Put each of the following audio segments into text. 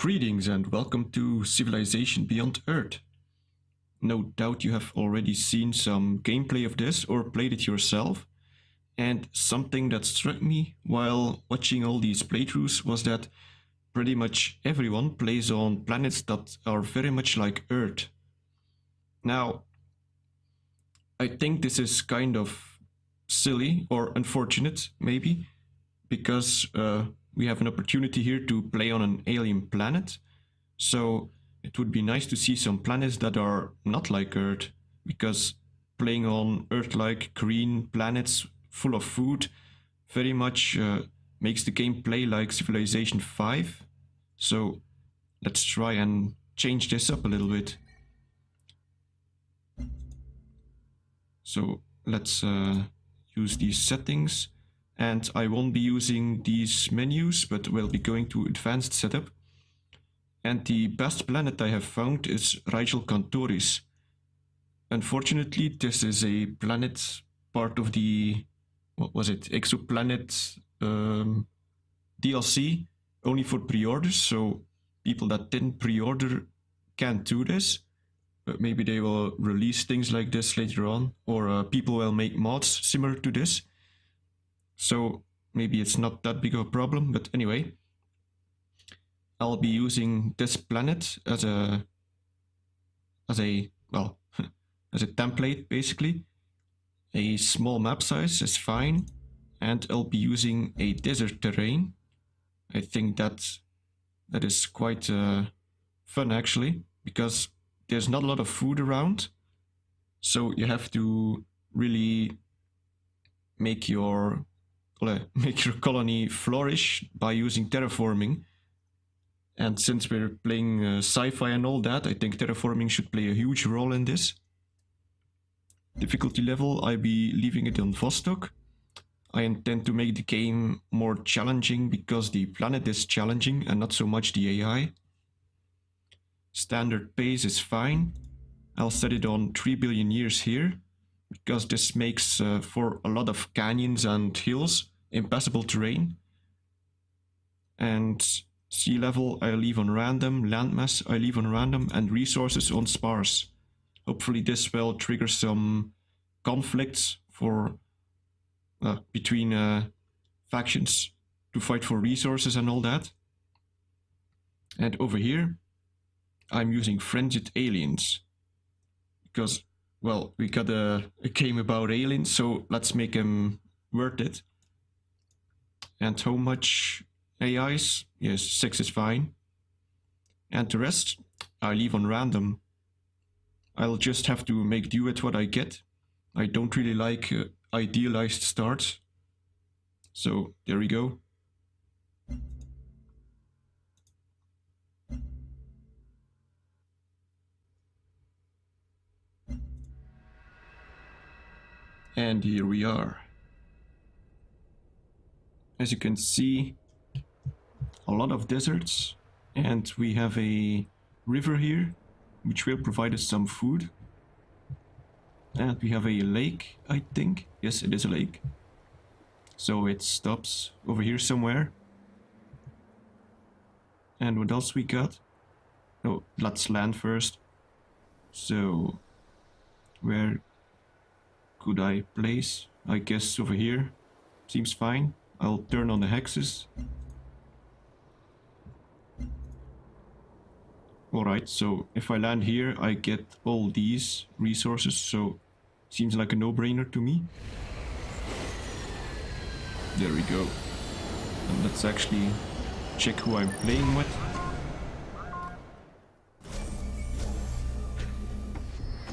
Greetings and welcome to Civilization Beyond Earth. No doubt you have already seen some gameplay of this or played it yourself. And something that struck me while watching all these playthroughs was that pretty much everyone plays on planets that are very much like Earth. Now, I think this is kind of silly or unfortunate, maybe, because we have an opportunity here to play on an alien planet. So it would be nice to see some planets that are not like Earth, because playing on Earth-like green planets full of food very much makes the game play like Civilization 5. So let's try and change this up a little bit. So let's use these settings. And I won't be using these menus, but we'll be going to advanced setup. And the best planet I have found is Rigel Cantoris. Unfortunately, this is a planet part of the, what was it, exoplanet DLC, only for pre-orders, so people that didn't pre-order can't do this. But maybe they will release things like this later on, or people will make mods similar to this. So maybe it's not that big of a problem, but anyway, I'll be using this planet as a template basically. A small map size is fine, and I'll be using a desert terrain. I think that is quite fun actually, because there's not a lot of food around, so you have to really make your colony flourish by using terraforming. And since we're playing sci-fi and all that, I think terraforming should play a huge role in this. Difficulty level, I'll be leaving it on Vostok. I intend to make the game more challenging because the planet is challenging and not so much the AI. Standard pace is fine. I'll set it on 3 billion years here, because this makes for a lot of canyons and hills impassable terrain. And sea level I leave on random, landmass I leave on random, and resources on sparse. Hopefully this will trigger some conflicts for between factions to fight for resources and all that. And over here I'm using frenzied aliens, because, well, we got a game about aliens, so let's make them worth it. And how much AIs? Yes, 6 is fine. And the rest I leave on random. I'll just have to make do with what I get. I don't really like idealized starts. So there we go. And here we are. As you can see, a lot of deserts, and we have a river here, which will provide us some food. And we have a lake, I think. Yes, it is a lake. So it stops over here somewhere. And what else we got? Oh, let's land first. So, where could I place? I guess over here. Seems fine. I'll turn on the hexes. Alright, so if I land here, I get all these resources, so seems like a no-brainer to me. There we go. And let's actually check who I'm playing with.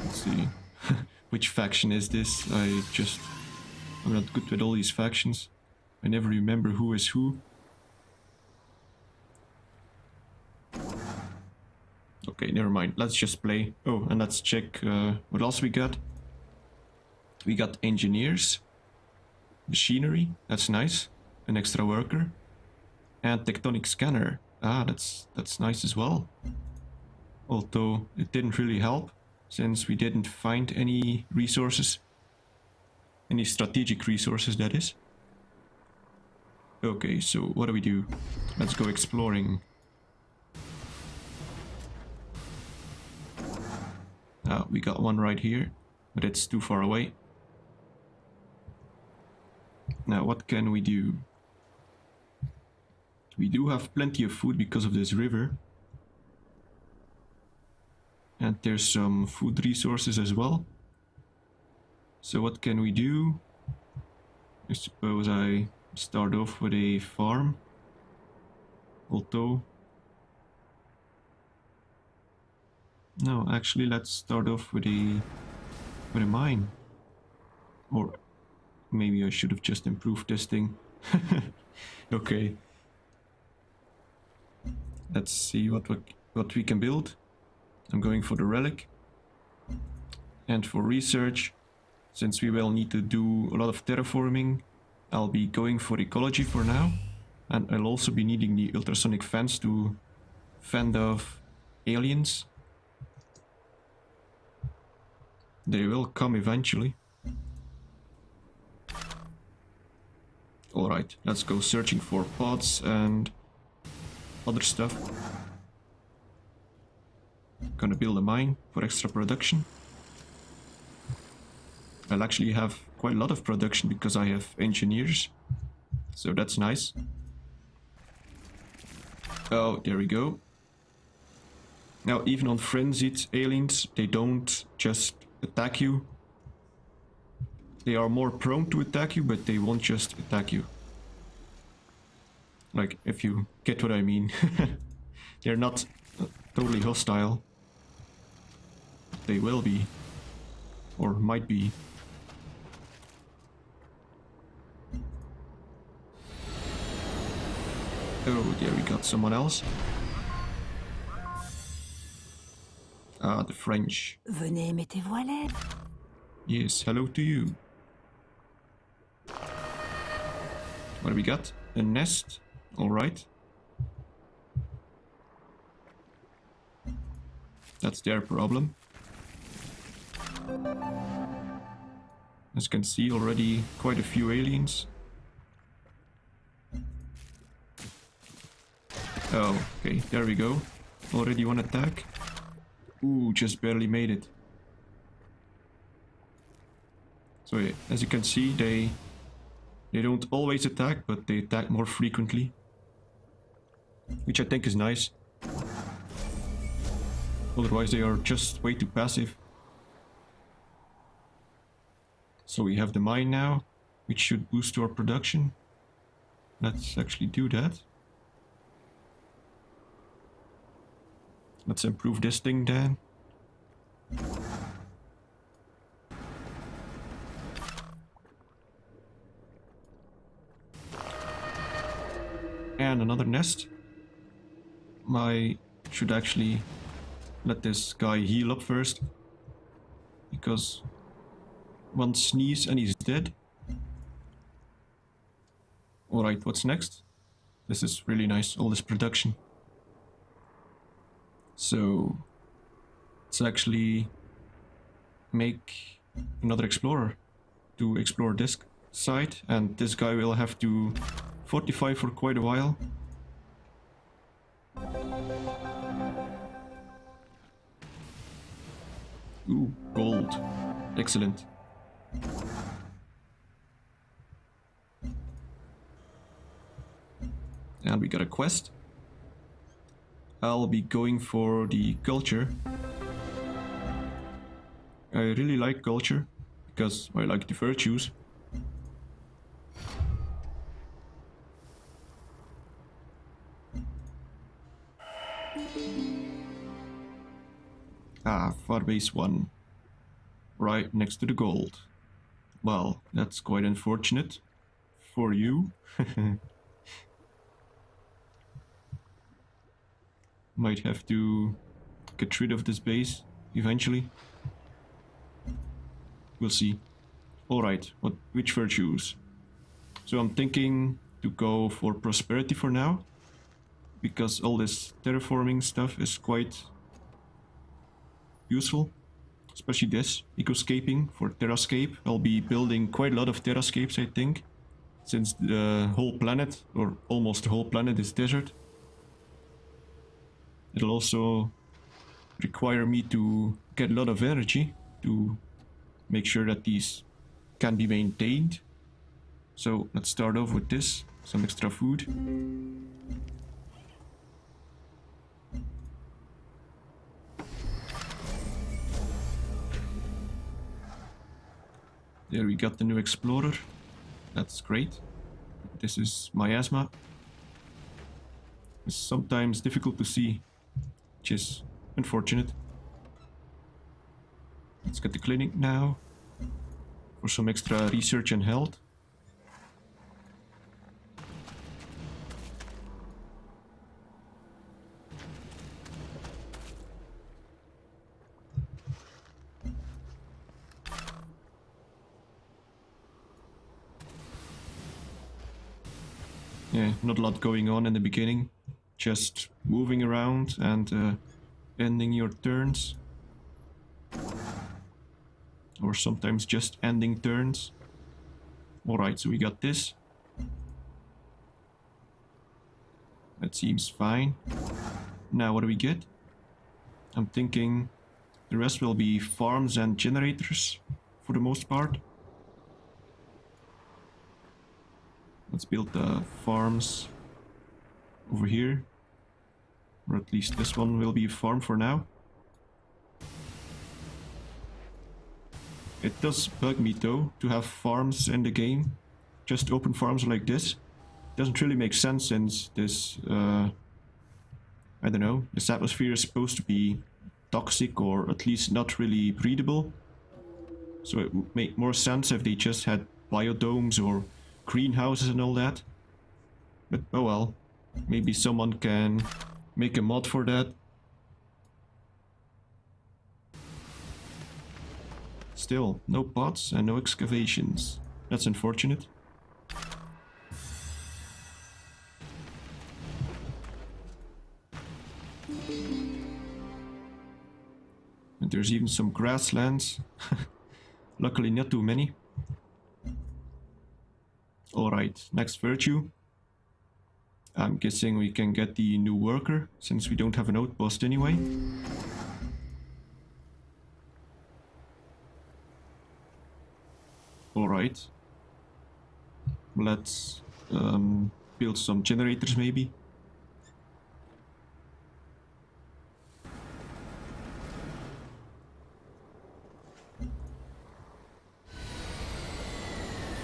Let's see. Which faction is this? I'm not good with all these factions. I never remember who is who. Okay, never mind. Let's just play. Oh, and let's check what else we got. We got engineers, machinery, that's nice, an extra worker, and tectonic scanner. Ah, that's nice as well. Although it didn't really help, since we didn't find any resources, any strategic resources, that is. Okay, so what do we do? Let's go exploring. We got one right here, but it's too far away. Now, what can we do? We do have plenty of food because of this river. And there's some food resources as well. So what can we do? I suppose I start off with a farm. Although... No, actually let's start off with a mine. Or maybe I should have just improved this thing. Okay. Let's see what we can build. I'm going for the relic. And for research, since we will need to do a lot of terraforming, I'll be going for ecology for now. And I'll also be needing the ultrasonic fence to fend off aliens. They will come eventually. Alright, let's go searching for pods and other stuff. Gonna build a mine for extra production. I'll actually have quite a lot of production because I have engineers. So that's nice. Oh, there we go. Now, even on frenzied aliens, they don't just attack you. They are more prone to attack you, but they won't just attack you. Like, if you get what I mean. They're not totally hostile. They will be. Or might be. Oh, there we got someone else. Ah, the French. Venez, mettez-vous à l'aise. Yes, hello to you. What do we got? A nest? Alright. That's their problem. As you can see, already quite a few aliens. Oh, okay, there we go. Already one attack. Ooh, just barely made it. So yeah, as you can see, they don't always attack, but they attack more frequently. Which I think is nice. Otherwise they are just way too passive. So we have the mine now, which should boost our production. Let's actually do that. Let's improve this thing then. And another nest. I should actually let this guy heal up first. Because one sneeze and he's dead. Alright, what's next? This is really nice, all this production. So let's actually make another explorer to explore this site, and this guy will have to fortify for quite a while. Ooh, gold. Excellent. And we got a quest. I'll be going for the culture. I really like culture, because I like the virtues. Ah, Farbase 1. Right next to the gold. Well, that's quite unfortunate. For you. Might have to get rid of this base eventually. We'll see. Alright, which virtues? So I'm thinking to go for prosperity for now. Because all this terraforming stuff is quite useful. Especially this, ecoscaping for terrascape. I'll be building quite a lot of terrascapes, I think. Since the whole planet, or almost the whole planet, is desert. It'll also require me to get a lot of energy to make sure that these can be maintained. So let's start off with this, some extra food. There we got the new explorer. That's great. This is miasma. It's sometimes difficult to see, which is unfortunate. Let's get the clinic now for some extra research and health. Yeah, not a lot going on in the beginning. Just moving around and ending your turns. Or sometimes just ending turns. Alright, so we got this. That seems fine. Now what do we get? I'm thinking the rest will be farms and generators for the most part. Let's build the farms over here. Or at least this one will be a farm for now. It does bug me though to have farms in the game. Just open farms like this. Doesn't really make sense since this, I don't know, this atmosphere is supposed to be toxic or at least not really breathable. So it would make more sense if they just had biodomes or greenhouses and all that. But oh well, maybe someone can make a mod for that. Still, no pots and no excavations. That's unfortunate. And there's even some grasslands. Luckily not too many. Alright, next virtue. I'm guessing we can get the new worker, since we don't have an outpost anyway. Alright. Let's build some generators maybe.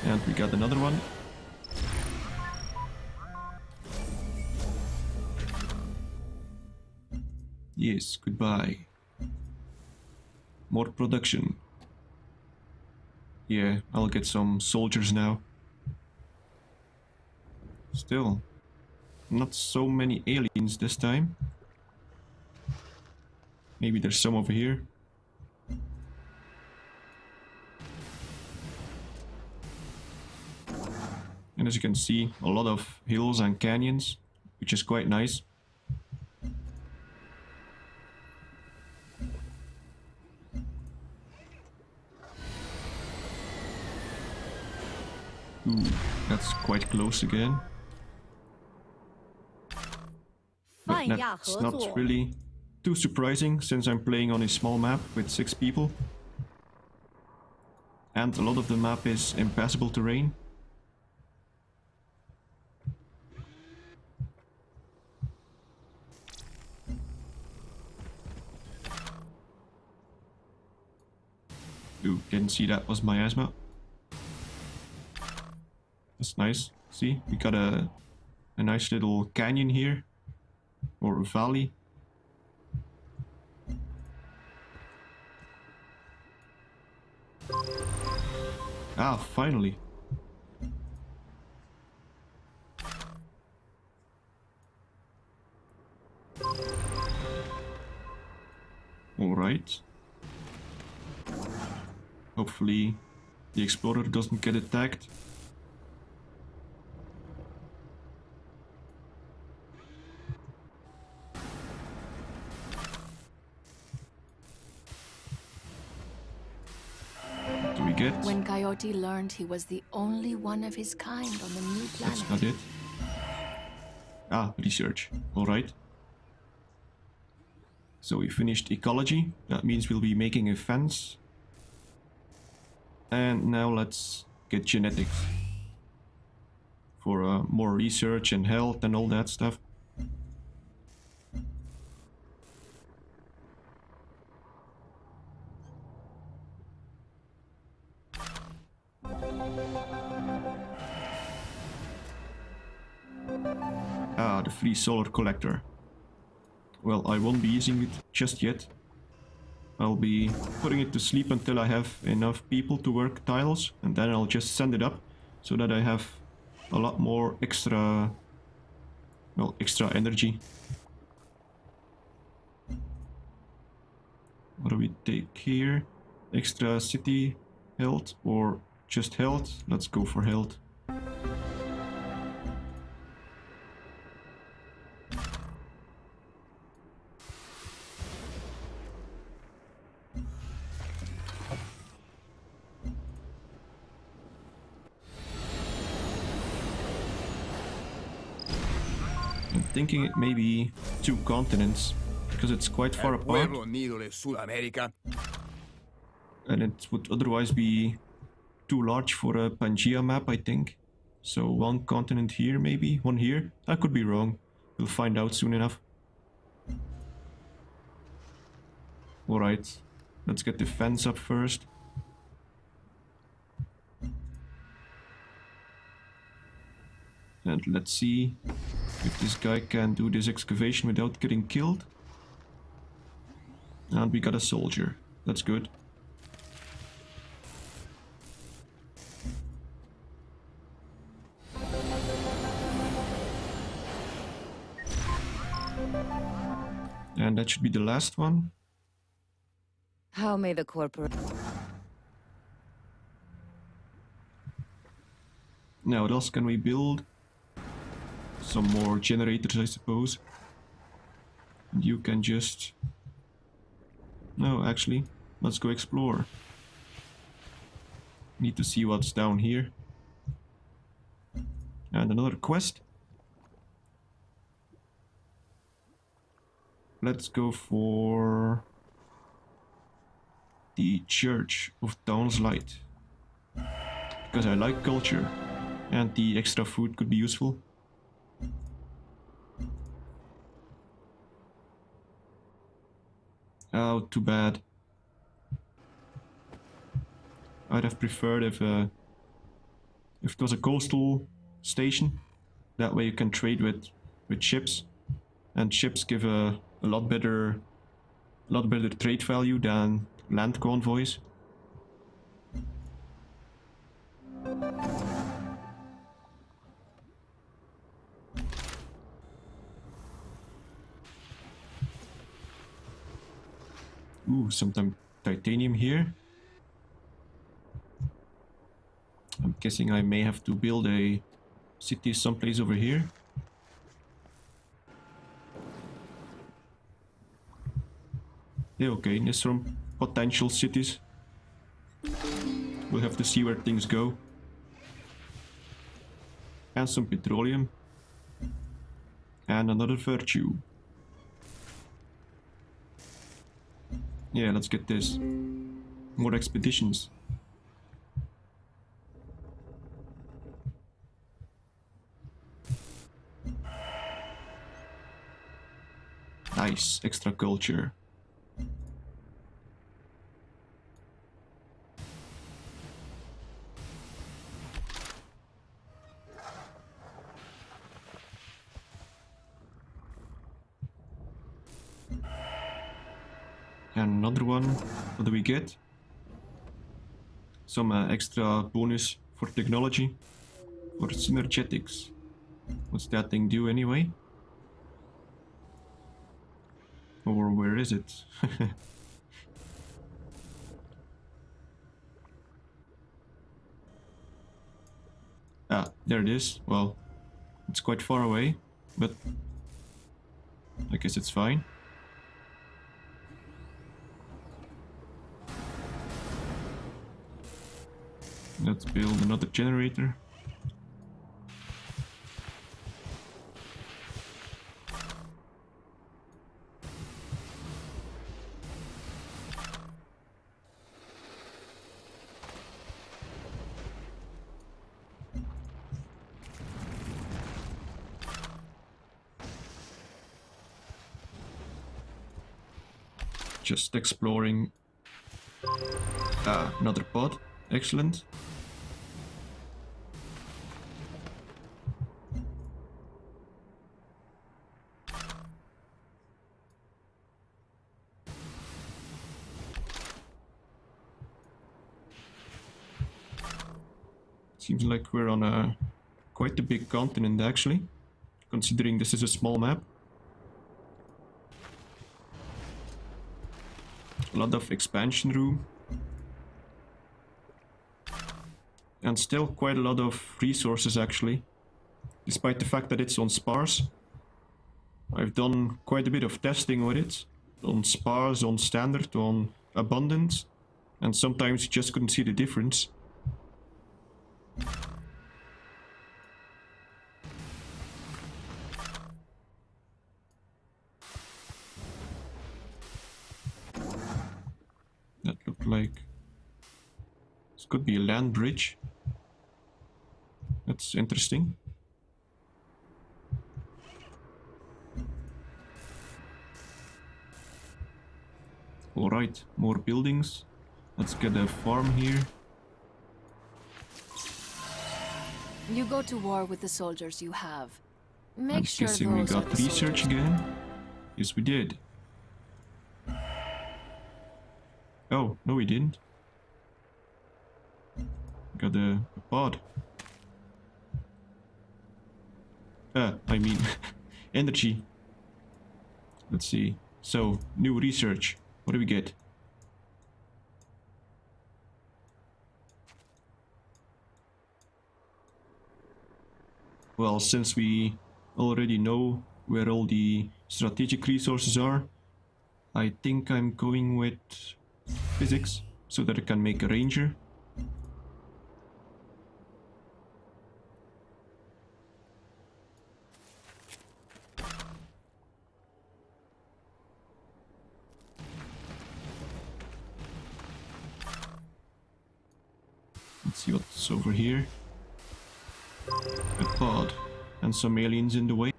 And we got another one. Yes, goodbye. More production. Yeah, I'll get some soldiers now. Still, not so many aliens this time. Maybe there's some over here. And as you can see, a lot of hills and canyons, which is quite nice. Ooh, that's quite close again. But that's not really too surprising since I'm playing on a small map with 6 people. And a lot of the map is impassable terrain. Ooh, didn't see that was miasma. That's nice. See, we got a nice little canyon here. Or a valley. Ah, finally. Alright. Hopefully the explorer doesn't get attacked. When Coyote learned he was the only one of his kind on the new planet. That's not it. Ah, research. Alright. So we finished ecology. That means we'll be making a fence. And now let's get genetics. For more research and health and all that stuff. Ah, the free solar collector. Well, I won't be using it just yet. I'll be putting it to sleep until I have enough people to work tiles, and then I'll just send it up so that I have a lot more extra, well, extra energy. What do we take here? Extra city health or just health? Let's go for health. I'm thinking it may be 2 continents, because it's quite far apart. And it would otherwise be too large for a Pangea map, I think. So 1 continent here, maybe? 1 here? I could be wrong. We'll find out soon enough. Alright, let's get the fence up first. And let's see if this guy can do this excavation without getting killed. And we got a soldier. That's good. And that should be the last one. How may the corporate... Now, what else can we build? Some more generators, I suppose. And you can just... No, actually, let's go explore. Need to see what's down here. And another quest. Let's go for the Church of Dawn's Light. Because I like culture. And the extra food could be useful. Oh, too bad. I'd have preferred if it was a coastal station. That way you can trade with ships. And ships give a lot better trade value than land convoys. Ooh, some titanium here. I'm guessing I may have to build a city someplace over here. Yeah, okay, there's some potential cities. We'll have to see where things go. And some petroleum. And another virtue. Yeah, let's get this. More expeditions. Nice, extra culture. And another one. What do we get? Some extra bonus for technology. For synergetics. What's that thing do anyway? Or where is it? Ah, there it is. Well, it's quite far away, but I guess it's fine. Let's build another generator. Just exploring. Another pod. Excellent. Seems like we're on quite a big continent actually, considering this is a small map. A lot of expansion room. And still quite a lot of resources actually, despite the fact that it's on sparse. I've done quite a bit of testing with it, on sparse, on standard, on abundant, and sometimes you just couldn't see the difference. That looked like... this could be a land bridge. That's interesting. Alright, more buildings. Let's get a farm here. You go to war with the soldiers you have. Make I'm sure guessing we those are got the research soldiers. again. Yes, we did. Oh, no we didn't. Got a pod. I mean, energy. Let's see. So, new research. What do we get? Well, since we already know where all the strategic resources are, I think I'm going with physics, so that I can make a ranger. Let's see what's over here. A pod and some aliens in the way.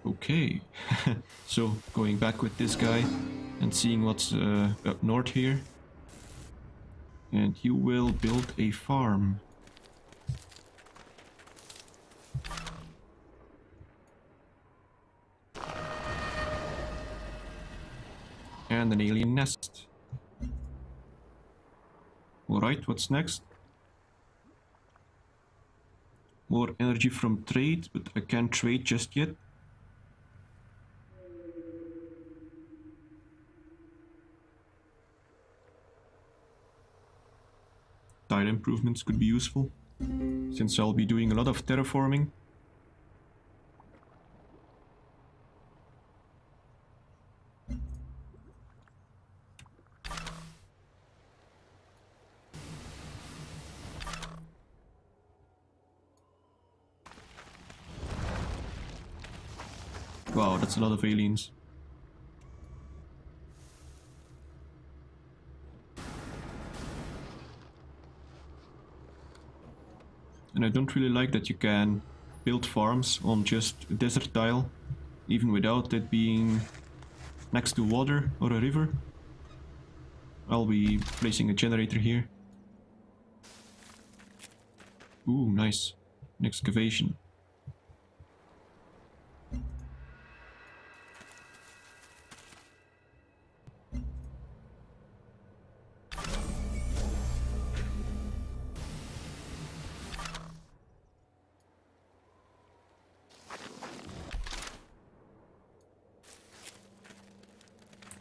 Okay, so going back with this guy and seeing what's up north here. And you will build a farm. And an alien nest. Alright, what's next? More energy from trade, but I can't trade just yet. Tile improvements could be useful, since I'll be doing a lot of terraforming. Wow, that's a lot of aliens. And I don't really like that you can build farms on just a desert tile, even without it being next to water or a river. I'll be placing a generator here. Ooh, nice. An excavation.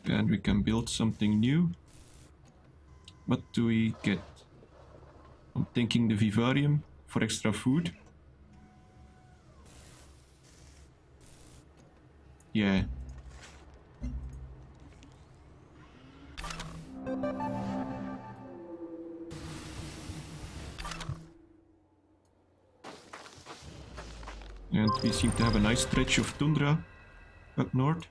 And we can build something new. What do we get? I'm thinking the vivarium for extra food. Yeah. And we seem to have a nice stretch of tundra up north.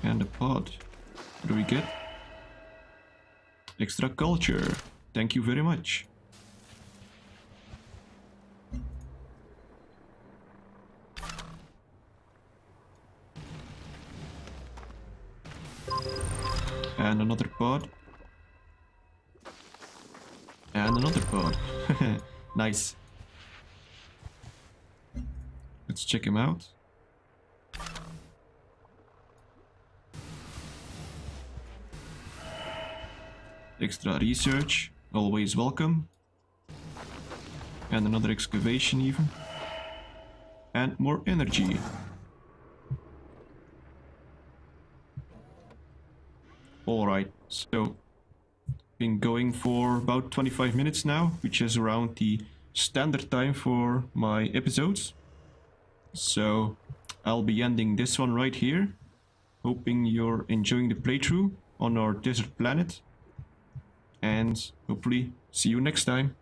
And a pod. What do we get? Extra culture. Thank you very much. And another pod. And another pod. Nice. Let's check him out. Extra research, always welcome. And another excavation even. And more energy. Alright, so been going for about 25 minutes now, which is around the standard time for my episodes. So I'll be ending this one right here. Hoping you're enjoying the playthrough on our desert planet. And hopefully see you next time.